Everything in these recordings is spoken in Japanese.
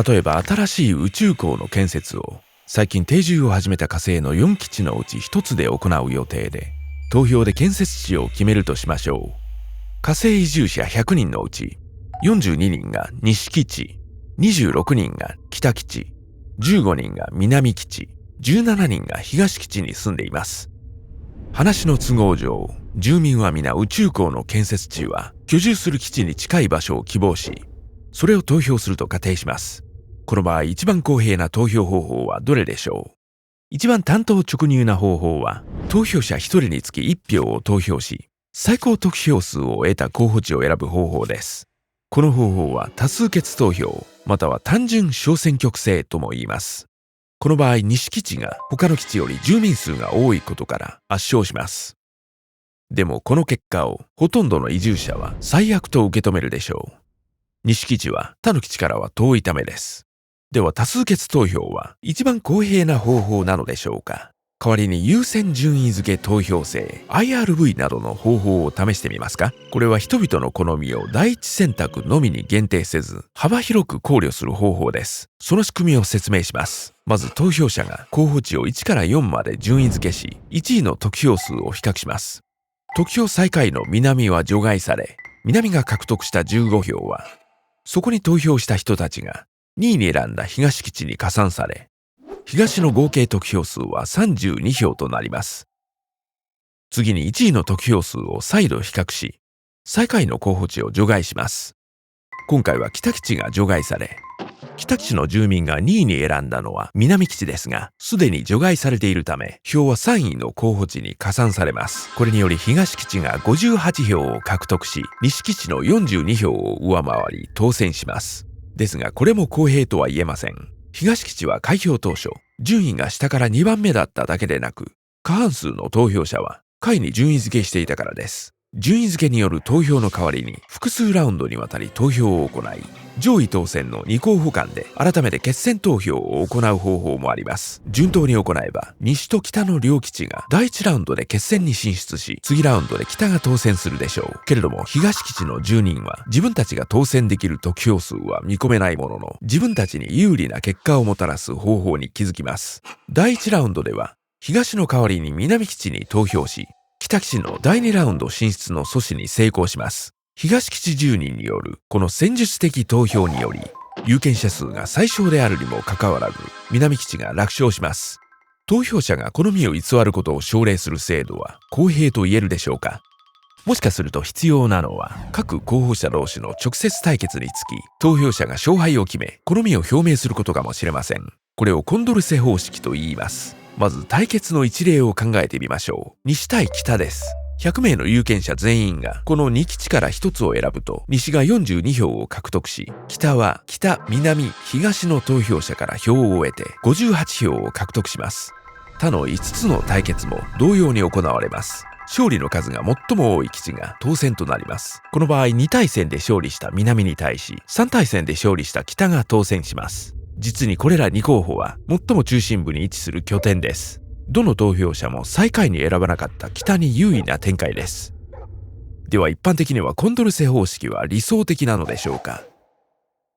例えば新しい宇宙港の建設を最近定住を始めた火星の4基地のうち1つで行う予定で、投票で建設地を決めるとしましょう。火星移住者100人のうち42人が西基地、26人が北基地、15人が南基地、17人が東基地に住んでいます。話の都合上、住民は皆宇宙港の建設地は居住する基地に近い場所を希望し、それを投票すると仮定します。この場合、一番公平な投票方法はどれでしょう？一番単刀直入な方法は、投票者1人につき1票を投票し、最高得票数を得た候補地を選ぶ方法です。この方法は多数決投票、または単純小選挙区制とも言います。この場合、西基地が他の基地より住民数が多いことから圧勝します。でもこの結果をほとんどの移住者は最悪と受け止めるでしょう。西基地は他の基地からは遠いためです。では多数決投票は一番公平な方法なのでしょうか？代わりに優先順位付け投票制 IRV などの方法を試してみますか？これは人々の好みを第一選択のみに限定せず幅広く考慮する方法です。その仕組みを説明します。まず投票者が候補地を1から4まで順位付けし、1位の得票数を比較します。得票最下位の南は除外され、南が獲得した15票はそこに投票した人たちが2位に選んだ東基地に加算され、東の合計得票数は32票となります。次に1位の得票数を再度比較し、最下位の候補地を除外します。今回は北基地が除外され、北基地の住民が2位に選んだのは南基地ですが、すでに除外されているため、票は3位の候補地に加算されます。これにより東基地が58票を獲得し、西基地の42票を上回り当選します。ですがこれも公平とは言えません。東基地は開票当初、順位が下から2番目だっただけでなく、過半数の投票者は下位に順位付けしていたからです。順位付けによる投票の代わりに複数ラウンドにわたり投票を行い、上位当選の2候補間で改めて決選投票を行う方法もあります。順当に行えば、西と北の両基地が第1ラウンドで決選に進出し、次ラウンドで北が当選するでしょう。けれども、東基地の住人は自分たちが当選できる得票数は見込めないものの、自分たちに有利な結果をもたらす方法に気づきます。第1ラウンドでは、東の代わりに南基地に投票し、北基地の第2ラウンド進出の阻止に成功します。東基地住人によるこの戦術的投票により、有権者数が最小であるにもかかわらず、南基地が楽勝します。投票者が好みを偽ることを奨励する制度は公平と言えるでしょうか？もしかすると必要なのは、各候補者同士の直接対決につき、投票者が勝敗を決め、好みを表明することかもしれません。これをコンドルセ方式と言います。まず対決の一例を考えてみましょう。西対北です。100名の有権者全員がこの2基地から1つを選ぶと、西が42票を獲得し、北は北、南、東の投票者から票を得て58票を獲得します。他の5つの対決も同様に行われます。勝利の数が最も多い基地が当選となります。この場合2対戦で勝利した南に対し、3対戦で勝利した北が当選します。実にこれら2候補は最も中心部に位置する拠点です。どの投票者も最下位に選ばなかった北に優位な展開です。では一般的にはコンドルセ方式は理想的なのでしょうか？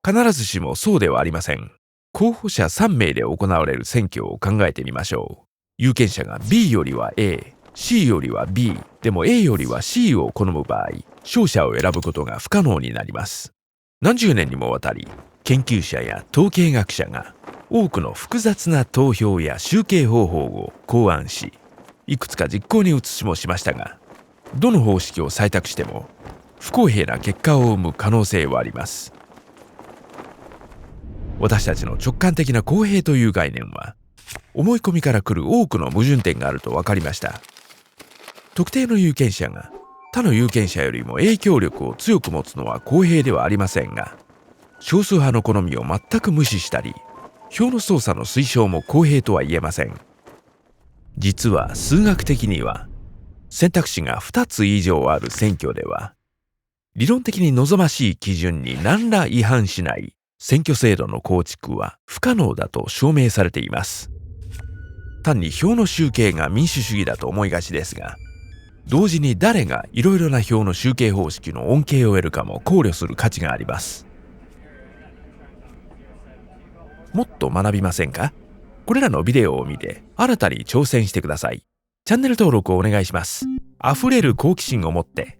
必ずしもそうではありません。候補者3名で行われる選挙を考えてみましょう。有権者が B よりは A、C よりは B、でも A よりは C を好む場合、勝者を選ぶことが不可能になります。何十年にもわたり、研究者や統計学者が多くの複雑な投票や集計方法を考案し、いくつか実行に移しもしましたが、どの方式を採択しても不公平な結果を生む可能性はあります。私たちの直感的な公平という概念は、思い込みから来る多くの矛盾点があると分かりました。特定の有権者が他の有権者よりも影響力を強く持つのは公平ではありませんが、少数派の好みを全く無視したり、票の操作の推奨も公平とは言えません。実は数学的には、選択肢が2つ以上ある選挙では、理論的に望ましい基準に何ら違反しない選挙制度の構築は不可能だと証明されています。単に票の集計が民主主義だと思いがちですが、同時に誰がいろいろな票の集計方式の恩恵を得るかも考慮する価値があります。もっと学びませんか？これらのビデオを見て新たに挑戦してください。チャンネル登録をお願いします。溢れる好奇心を持って